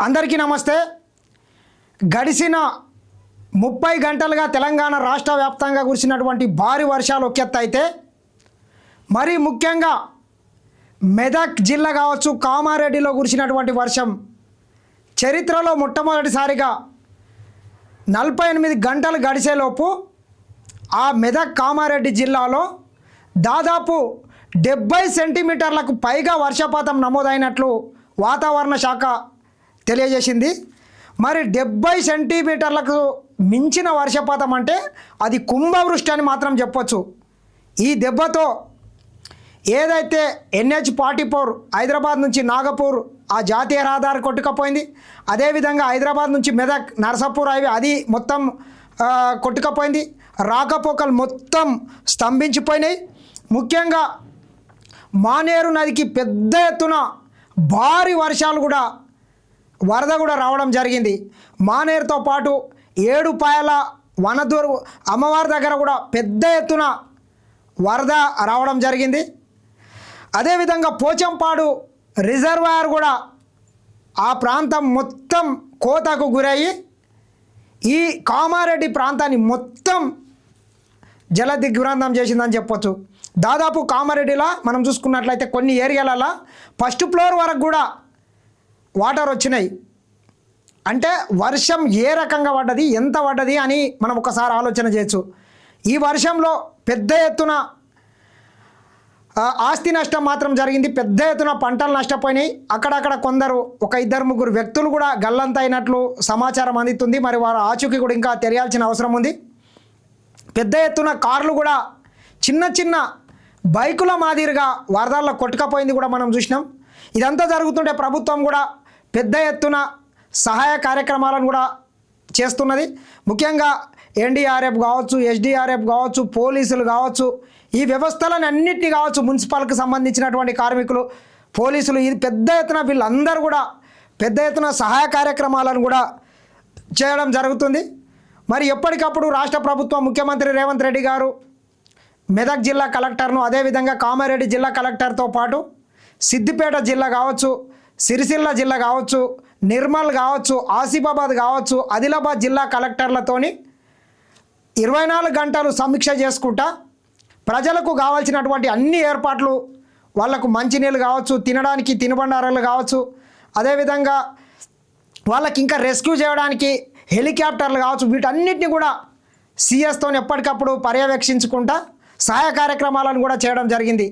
అందరికీ నమస్తే. గడిచిన 30 గంటలుగా తెలంగాణ రాష్ట్ర వ్యాప్తంగా కురిసినటువంటి భారీ వర్షాలు ఒక ఎత్తు అయితే, మరి ముఖ్యంగా మెదక్ జిల్లా కావచ్చు, కామారెడ్డిలో కురిసినటువంటి వర్షం చరిత్రలో మొట్టమొదటిసారిగా 48 గంటలు గడిచేలోపు ఆ మెదక్ కామారెడ్డి జిల్లాలో దాదాపు 70 సెంటీమీటర్లకు పైగా వర్షపాతం నమోదైనట్లు వాతావరణ శాఖ తెలియజేసింది. మరి 70 సెంటీమీటర్లకు మించిన వర్షపాతం అంటే అది కుంభవృష్టి అని మాత్రం చెప్పొచ్చు. ఈ దెబ్బతో ఏదైతే NH-44 హైదరాబాద్ నుంచి నాగపూర్ ఆ జాతీయ రహదారి కొట్టుకపోయింది. అదేవిధంగా హైదరాబాద్ నుంచి మెదక్ నర్సాపూర్ హైవే అది మొత్తం కొట్టుకపోయింది. రాకపోకలు మొత్తం స్తంభించిపోయినాయి. ముఖ్యంగా మానేరు నదికి పెద్ద ఎత్తున భారీ వర్షాలు కూడా వరద కూడా రావడం జరిగింది. మానేరుతో పాటు ఏడుపాయల వనదూరు అమ్మవారి దగ్గర కూడా పెద్ద ఎత్తున వరద రావడం జరిగింది. అదేవిధంగా పోచంపాడు రిజర్వాయర్ కూడా ఆ ప్రాంతం మొత్తం కోతకు గురయ్యి ఈ కామారెడ్డి ప్రాంతాన్ని మొత్తం జల దిగ్భ్రాంతం చేసిందని చెప్పొచ్చు. దాదాపు కామారెడ్డిలో మనం చూసుకున్నట్లయితే కొన్ని ఏరియాలలో ఫస్ట్ ఫ్లోర్ వరకు కూడా వాటర్ వచ్చినాయి. అంటే వర్షం ఏ రకంగా పడ్డది, ఎంత పడ్డది అని మనం ఒకసారి ఆలోచన చేయొచ్చు. ఈ వర్షంలో పెద్ద ఎత్తున ఆస్తి నష్టం మాత్రం జరిగింది. పెద్ద ఎత్తున పంటలు నష్టపోయినాయి. అక్కడక్కడ కొందరు ఒక 2-3 వ్యక్తులు కూడా గల్లంత అయినట్లు సమాచారం అందుతుంది. మరి వారి ఆచూకీ కూడా ఇంకా తెలియాల్సిన అవసరం ఉంది. పెద్ద ఎత్తున కార్లు కూడా చిన్న చిన్న బైకుల మాదిరిగా వరదల్లో కొట్టుకపోయింది కూడా మనం చూసినాం. ఇదంతా జరుగుతుంటే ప్రభుత్వం కూడా పెద్ద ఎత్తున సహాయ కార్యక్రమాలను కూడా చేస్తున్నది. ముఖ్యంగా NDRF కావచ్చు, SDRF కావచ్చు, పోలీసులు కావచ్చు, ఈ వ్యవస్థలను అన్నింటినీ కావచ్చు, మున్సిపల్కి సంబంధించినటువంటి కార్మికులు, పోలీసులు, ఇది పెద్ద ఎత్తున వీళ్ళందరూ కూడా పెద్ద ఎత్తున సహాయ కార్యక్రమాలను కూడా చేయడం జరుగుతుంది. మరి ఎప్పటికప్పుడు రాష్ట్ర ప్రభుత్వం ముఖ్యమంత్రి రేవంత్ రెడ్డి గారు మెదక్ జిల్లా కలెక్టర్ను, అదేవిధంగా కామారెడ్డి జిల్లా కలెక్టర్తో పాటు సిద్దిపేట జిల్లా కావచ్చు, సిరిసిల్ల జిల్లా కావచ్చు, నిర్మల్ కావచ్చు, ఆసిఫాబాద్ కావచ్చు, ఆదిలాబాద్ జిల్లా కలెక్టర్లతోని 24 గంటలు సమీక్ష చేసుకుంటా ప్రజలకు కావాల్సినటువంటి అన్ని ఏర్పాట్లు, వాళ్లకు మంచినీళ్ళు కావచ్చు, తినడానికి తినుబండారాలు కావచ్చు, అదేవిధంగా వాళ్ళకి ఇంకా రెస్క్యూ చేయడానికి హెలికాప్టర్లు కావచ్చు, వీటన్నిటిని కూడా CS తోని ఎప్పటికప్పుడు పర్యవేక్షించుకుంటా సహాయ కార్యక్రమాలను కూడా చేయడం జరిగింది.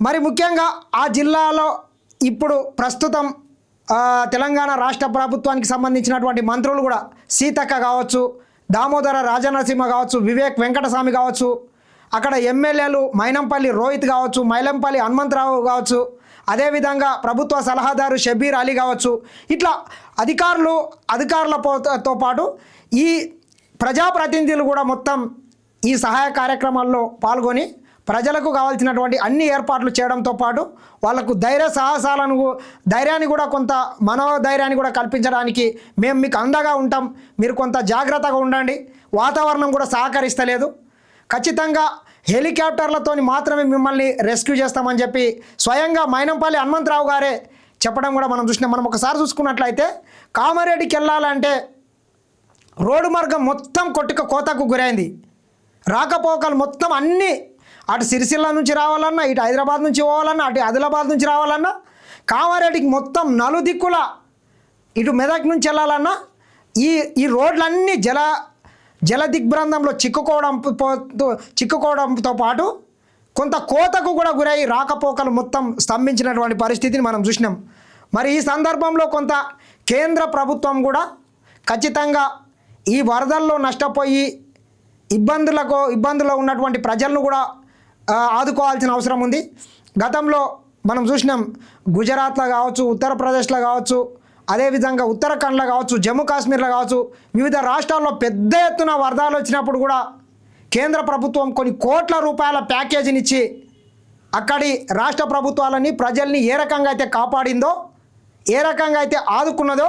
మరి ముఖ్యంగా ఆ జిల్లాలో ఇప్పుడు ప్రస్తుతం తెలంగాణ రాష్ట్ర ప్రభుత్వానికి సంబంధించినటువంటి మంత్రులు కూడా సీతక్క కావచ్చు, దామోదర రాజనరసింహ కావచ్చు, వివేక్ వెంకటస్వామి కావచ్చు, అక్కడ ఎమ్మెల్యేలు మైనంపల్లి రోహిత్ కావచ్చు, మైలంపల్లి హనుమంతరావు కావచ్చు, అదేవిధంగా ప్రభుత్వ సలహాదారు షబీర్ అలీ కావచ్చు, ఇట్లా అధికారులతో పాటు ఈ ప్రజాప్రతినిధులు కూడా మొత్తం ఈ సహాయ కార్యక్రమాల్లో పాల్గొని ప్రజలకు కావాల్సినటువంటి అన్ని ఏర్పాట్లు చేయడంతో పాటు వాళ్లకు ధైర్యాన్ని కూడా కొంత మనోధైర్యాన్ని కూడా కల్పించడానికి మేము మీకు అండగా ఉంటాం, మీరు కొంత జాగ్రత్తగా ఉండండి, వాతావరణం కూడా సహకరిస్తలేదు, ఖచ్చితంగా హెలికాప్టర్లతోని మాత్రమే మిమ్మల్ని రెస్క్యూ చేస్తామని చెప్పి స్వయంగా మైనంపల్లి హనుమంతరావు గారే చెప్పడం కూడా మనం చూసినాం. మనం ఒకసారి చూసుకున్నట్లయితే కామారెడ్డికి వెళ్ళాలంటే రోడ్డు మార్గం మొత్తం కోతకు గురైంది. రాకపోకలు మొత్తం అన్నీ అటు సిరిసిల్ల నుంచి రావాలన్నా, ఇటు హైదరాబాద్ నుంచి పోవాలన్నా, అటు ఆదిలాబాద్ నుంచి రావాలన్నా, కామారెడ్డికి మొత్తం నలుదిక్కుల ఇటు మెదక్ నుంచి వెళ్ళాలన్నా ఈ రోడ్లన్నీ జల దిగ్భ్రాంతంలో చిక్కుకోవడంతో పాటు కొంత కోతకు కూడా గురై రాకపోకలు మొత్తం స్తంభించినటువంటి పరిస్థితిని మనం చూసినాం. మరి ఈ సందర్భంలో కొంత కేంద్ర ప్రభుత్వం కూడా ఖచ్చితంగా ఈ వరదల్లో నష్టపోయి ఇబ్బందుల్లో ఉన్నటువంటి ప్రజలను కూడా ఆదుకోవాల్సిన అవసరం ఉంది. గతంలో మనం చూసినాం గుజరాత్లో కావచ్చు, ఉత్తరప్రదేశ్లో కావచ్చు, అదేవిధంగా ఉత్తరాఖండ్లో కావచ్చు, జమ్మూ కాశ్మీర్లో కావచ్చు, వివిధ రాష్ట్రాల్లో పెద్ద ఎత్తున వరదలు వచ్చినప్పుడు కూడా కేంద్ర ప్రభుత్వం కొన్ని కోట్ల రూపాయల ప్యాకేజీని ఇచ్చి అక్కడి రాష్ట్ర ప్రభుత్వాలని ప్రజల్ని ఏ రకంగా అయితే కాపాడిందో, ఏ రకంగా అయితే ఆదుకున్నదో,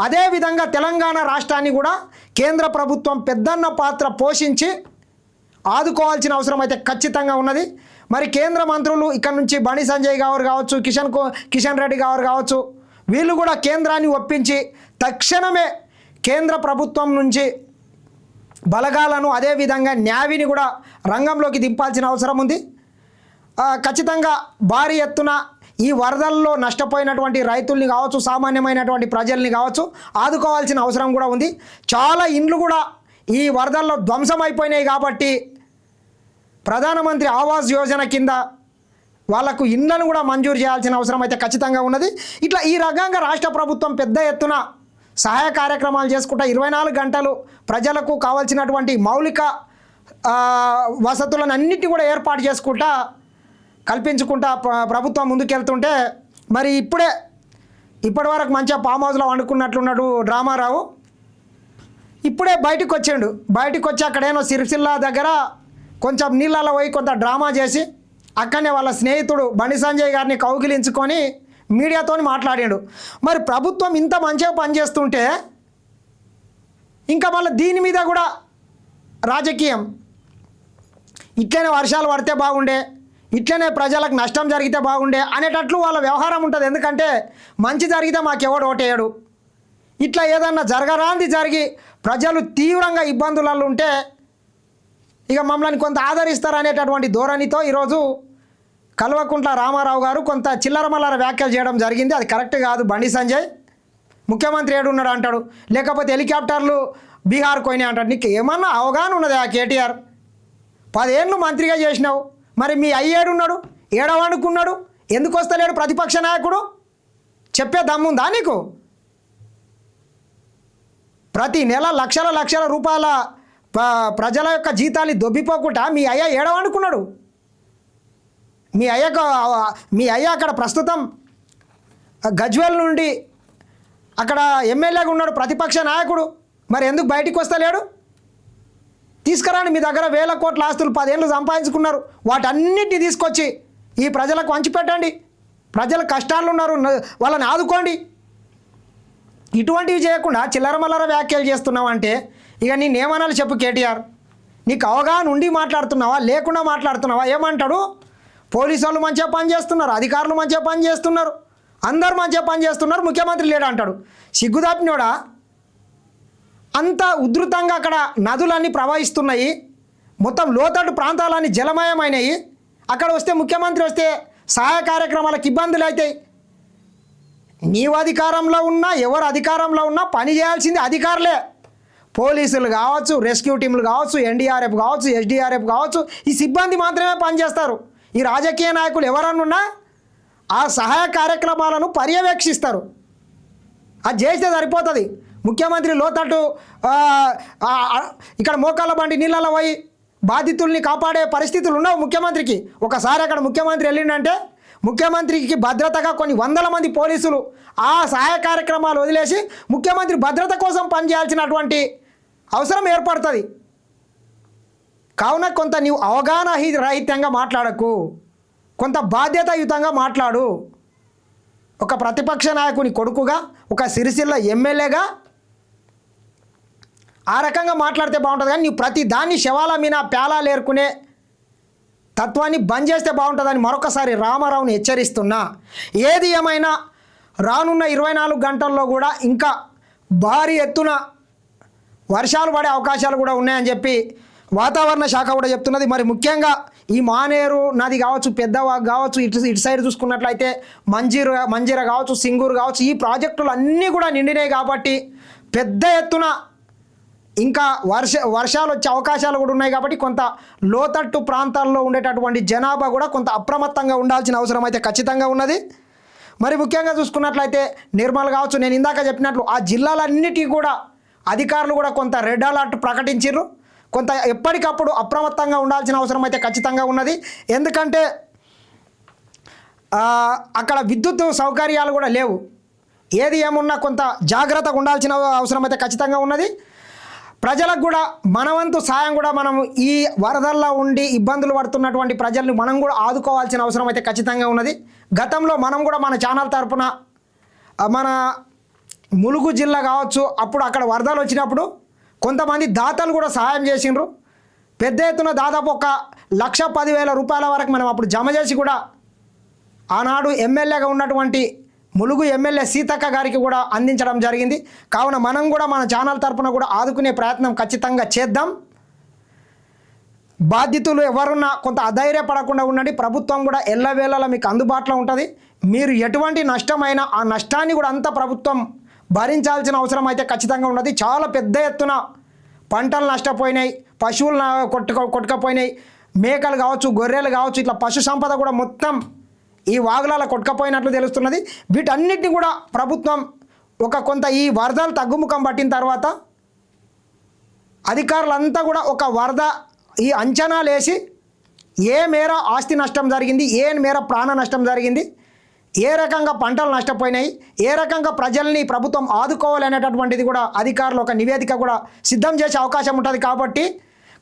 అదేవిధంగా తెలంగాణ రాష్ట్రాన్ని కూడా కేంద్ర ప్రభుత్వం పెద్దన్న పాత్ర పోషించి ఆదుకోవాల్సిన అవసరం అయితే ఖచ్చితంగా ఉన్నది. మరి కేంద్ర మంత్రులు ఇక్కడ నుంచి బండి సంజయ్ గారు కావచ్చు, కిషన్ రెడ్డి గారు కావచ్చు, వీళ్ళు కూడా కేంద్రాన్ని ఒప్పించి తక్షణమే కేంద్ర ప్రభుత్వం నుంచి బలగాలను అదేవిధంగా న్యావిని కూడా రంగంలోకి దింపాల్సిన అవసరం ఉంది. ఖచ్చితంగా భారీ ఎత్తున ఈ వరదల్లో నష్టపోయినటువంటి రైతుల్ని కావచ్చు, సామాన్యమైనటువంటి ప్రజల్ని కావచ్చు ఆదుకోవాల్సిన అవసరం కూడా ఉంది. చాలా ఇండ్లు కూడా ఈ వరదల్లో ధ్వంసమైపోయినాయి కాబట్టి ప్రధానమంత్రి ఆవాస్ యోజన కింద వాళ్లకు ఇండ్లను కూడా మంజూరు చేయాల్సిన అవసరం అయితే ఖచ్చితంగా ఉన్నది. ఇట్లా ఈ రకంగా రాష్ట్ర ప్రభుత్వం పెద్ద ఎత్తున సహాయ కార్యక్రమాలు చేసుకుంటా 24 గంటలు ప్రజలకు కావాల్సినటువంటి మౌలిక వసతులను అన్నిటి కూడా ఏర్పాటు చేసుకుంటా కల్పించుకుంటా ప్రభుత్వం ముందుకెళ్తుంటే మరి ఇప్పటివరకు మంచిగా ఫామ్ హౌస్లో వండుకున్నట్లున్నాడు డ్రామారావు. ఇప్పుడే బయటకు వచ్చి అక్కడేనో సిరిసిల్ల దగ్గర కొంచెం నీళ్ళలో పోయి కొంత డ్రామా చేసి అక్కడనే వాళ్ళ స్నేహితుడు బండి సంజయ్ గారిని కౌగిలించుకొని మీడియాతో మాట్లాడాడు. మరి ప్రభుత్వం ఇంత మంచిగా పనిచేస్తుంటే ఇంకా మళ్ళీ దీని మీద కూడా రాజకీయం, ఇట్లనే వర్షాలు పడితే బాగుండే, ఇట్లనే ప్రజలకు నష్టం జరిగితే బాగుండే అనేటట్లు వాళ్ళ వ్యవహారం ఉంటుంది. ఎందుకంటే మంచి జరిగితే మాకెవడు ఓటేయడు, ఇట్లా ఏదన్నా జరగరాంది జరిగి ప్రజలు తీవ్రంగా ఇబ్బందులలో ఉంటే ఇక మమ్మల్ని కొంత ఆదరిస్తారనేటటువంటి ధోరణితో ఈరోజు కల్వకుంట్ల రామారావు గారు కొంత చిల్లరమల్లర వ్యాఖ్యలు చేయడం జరిగింది. అది కరెక్ట్ కాదు. బండి సంజయ్ ముఖ్యమంత్రి ఏడున్నాడు అంటాడు, లేకపోతే హెలికాప్టర్లు బీహార్ పోయినాయి అంటాడు. నీకు ఏమన్నా అవగాహన ఉన్నది? ఆ కేటీఆర్ 10 ఏళ్ళు మంత్రిగా చేసినావు, మరి మీ అయ్యేడున్నాడు, ఏడవనుకున్నాడు, ఎందుకు వస్తలేడు ప్రతిపక్ష నాయకుడు? చెప్పే దమ్ముందా నీకు? ప్రతి నెల లక్షల రూపాయల ప్రజల యొక్క జీతాలు దొబ్బిపోకుండా మీ అయ్య ఏడవనుకున్నాడు. మీ అయ్య అక్కడ ప్రస్తుతం గజ్వేల్ నుండి అక్కడ ఎమ్మెల్యేగా ఉన్నాడు, ప్రతిపక్ష నాయకుడు. మరి ఎందుకు బయటికి వస్తలేడు? తీసుకురాండి. మీ దగ్గర 1000 కోట్ల ఆస్తులు 10 ఏళ్ళు సంపాదించుకున్నారు, వాటన్నిటిని తీసుకొచ్చి ఈ ప్రజలకు పంచిపెట్టండి. ప్రజలు కష్టాలు ఉన్నారు, వాళ్ళని ఆదుకోండి. ఇటువంటివి చేయకుండా చిల్లరమల్లర వ్యాఖ్యలు చేస్తున్నావంటే ఇక నేనేమనాలి చెప్పు కేటీఆర్? నీకు అవగాహన ఉండి మాట్లాడుతున్నావా, లేకుండా మాట్లాడుతున్నావా? ఏమంటాడు? పోలీసు వాళ్ళు మంచిగా పనిచేస్తున్నారు, అధికారులు మంచిగా పనిచేస్తున్నారు, అందరూ మంచిగా పనిచేస్తున్నారు, ముఖ్యమంత్రి లేడు అంటాడు. సిగ్గుదాపినోడా? అంత ఉధృతంగా అక్కడ నదులన్నీ ప్రవహిస్తున్నాయి, మొత్తం లోతట్టు ప్రాంతాలన్నీ జలమయమైనవి. అక్కడ వస్తే ముఖ్యమంత్రి వస్తే సహాయ కార్యక్రమాలకు ఇబ్బందులు అవుతాయి. నీవు అధికారంలో ఉన్నా ఎవరు అధికారంలో ఉన్నా పని చేయాల్సింది అధికారులే. పోలీసులు కావచ్చు, రెస్క్యూ టీంలు కావచ్చు, ఎన్డీఆర్ఎఫ్ కావచ్చు, ఎస్డీఆర్ఎఫ్ కావచ్చు, ఈ సిబ్బంది మాత్రమే పనిచేస్తారు. ఈ రాజకీయ నాయకులు ఎవరన్నా ఆ సహాయ కార్యక్రమాలను పర్యవేక్షిస్తారు. అది చేస్తే సరిపోతుంది. ముఖ్యమంత్రి లోతట్టు ఇక్కడ మోకాళ్ళ బండి నీళ్ళలో పోయి బాధితుల్ని కాపాడే పరిస్థితులు ఉండవు ముఖ్యమంత్రికి. ఒకసారి అక్కడ ముఖ్యమంత్రి వెళ్ళిండంటే ముఖ్యమంత్రికి భద్రతగా కొన్ని 100 మంది పోలీసులు ఆ సహాయ కార్యక్రమాలు వదిలేసి ముఖ్యమంత్రి భద్రత కోసం పనిచేయాల్సినటువంటి అవసరం ఏర్పడుతుంది. కావున కొంత నీవు అవగాహన రహితంగా మాట్లాడకు, కొంత బాధ్యతాయుతంగా మాట్లాడు. ఒక ప్రతిపక్ష నాయకుని కొడుకుగా, ఒక సిరిసిల్ల ఎమ్మెల్యేగా ఆ రకంగా మాట్లాడితే బాగుంటుంది. కానీ నీవు ప్రతి దాన్ని శవాల మీద ప్యాలాలు ఏరుకునే తత్వాన్ని బంద్ చేస్తే బాగుంటుందని మరొకసారి రామారావుని హెచ్చరిస్తున్నా. ఏది ఏమైనా రానున్న 24 గంటల్లో కూడా ఇంకా భారీ ఎత్తున వర్షాలు పడే అవకాశాలు కూడా ఉన్నాయని చెప్పి వాతావరణ శాఖ కూడా చెప్తున్నది. మరి ముఖ్యంగా ఈ మానేరు నది కావచ్చు, పెద్దవాగు కావచ్చు, ఇటు సైడ్ చూసుకున్నట్లయితే మంజీర కావచ్చు, సింగూరు కావచ్చు, ఈ ప్రాజెక్టులు అన్నీ కూడా నిండినాయి కాబట్టి పెద్ద ఎత్తున ఇంకా వర్షాలు వచ్చే అవకాశాలు కూడా ఉన్నాయి. కాబట్టి కొంత లోతట్టు ప్రాంతాల్లో ఉండేటటువంటి జనాభా కూడా కొంత అప్రమత్తంగా ఉండాల్సిన అవసరం అయితే ఖచ్చితంగా ఉన్నది. మరి ముఖ్యంగా చూసుకున్నట్లయితే నిర్మల్ కావచ్చు, నేను ఇందాక చెప్పినట్లు ఆ జిల్లాలన్నిటికీ కూడా అధికారులు కూడా కొంత రెడ్ అలర్ట్ ప్రకటించారు. కొంత ఎప్పటికప్పుడు అప్రమత్తంగా ఉండాల్సిన అవసరం అయితే ఖచ్చితంగా ఉన్నది. ఎందుకంటే అక్కడ విద్యుత్ సౌకర్యాలు కూడా లేవు. ఏది ఏమున్నా కొంత జాగ్రత్తగా ఉండాల్సిన అవసరం అయితే ఖచ్చితంగా ఉన్నది. ప్రజలకు కూడా మనవంతు సాయం కూడా మనం ఈ వరదల్లో ఉండి ఇబ్బందులు పడుతున్నటువంటి ప్రజల్ని మనం కూడా ఆదుకోవాల్సిన అవసరం అయితే ఖచ్చితంగా ఉన్నది. గతంలో మనం కూడా మన ఛానల్ తరపున మన ములుగు జిల్లా కావచ్చు, అప్పుడు అక్కడ వరదలు వచ్చినప్పుడు కొంతమంది దాతలు కూడా సహాయం చేసిండ్రు. పెద్ద ఎత్తున దాదాపు 1,10,000 రూపాయల వరకు మనం అప్పుడు జమ చేసి కూడా ఆనాడు ఎమ్మెల్యేగా ఉన్నటువంటి ములుగు ఎమ్మెల్యే సీతక్క గారికి కూడా అందించడం జరిగింది. కావున మనం కూడా మన ఛానల్ తరపున కూడా ఆదుకునే ప్రయత్నం ఖచ్చితంగా చేద్దాం. బాధితులు ఎవరున్నా కొంత అధైర్యపడకుండా ఉండండి. ప్రభుత్వం కూడా ఎల్లవేళలా మీకు అందుబాటులో ఉంటుంది. మీరు ఎటువంటి నష్టమైనా ఆ నష్టాన్ని కూడా అంతా ప్రభుత్వం భరించాల్సిన అవసరం అయితే ఖచ్చితంగా ఉన్నది. చాలా పెద్ద ఎత్తున పంటలు నష్టపోయినాయి, పశువులు కొట్టుకపోయినాయి, మేకలు కావచ్చు, గొర్రెలు కావచ్చు, ఇట్లా పశు సంపద కూడా మొత్తం ఈ వాగులాల కొట్టుకపోయినట్లు తెలుస్తున్నది. వీటన్నిటిని కూడా ప్రభుత్వం కొంత ఈ వరదలు తగ్గుముఖం పట్టిన తర్వాత అధికారులంతా కూడా ఒక వరద ఈ అంచనాలు వేసి ఏ మేర ఆస్తి నష్టం జరిగింది, ఏ మేర ప్రాణ నష్టం జరిగింది, ఏ రకంగా పంటలు నష్టపోయినాయి, ఏ రకంగా ప్రజల్ని ప్రభుత్వం ఆదుకోవాలనేటటువంటిది కూడా అధికారులు ఒక నివేదిక కూడా సిద్ధం చేసే అవకాశం ఉంటుంది. కాబట్టి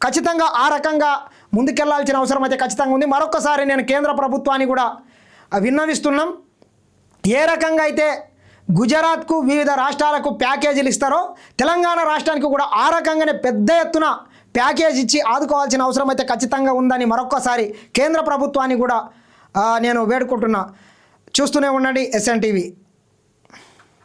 ఖచ్చితంగా ఆ రకంగా ముందుకెళ్లాల్సిన అవసరం అయితే ఖచ్చితంగా ఉంది. మరొకసారి నేను కేంద్ర ప్రభుత్వాన్ని కూడా విన్నవిస్తున్నాం. ఏ రకంగా అయితే గుజరాత్కు వివిధ రాష్ట్రాలకు ప్యాకేజీలు ఇస్తారో తెలంగాణ రాష్ట్రానికి కూడా ఆ రకంగానే పెద్ద ఎత్తున ప్యాకేజ్ ఇచ్చి ఆదుకోవాల్సిన అవసరం అయితే ఖచ్చితంగా ఉందని మరొక్కసారి కేంద్ర ప్రభుత్వాన్ని కూడా నేను వేడుకుంటున్నా. చూస్తూనే ఉండండి SN TV.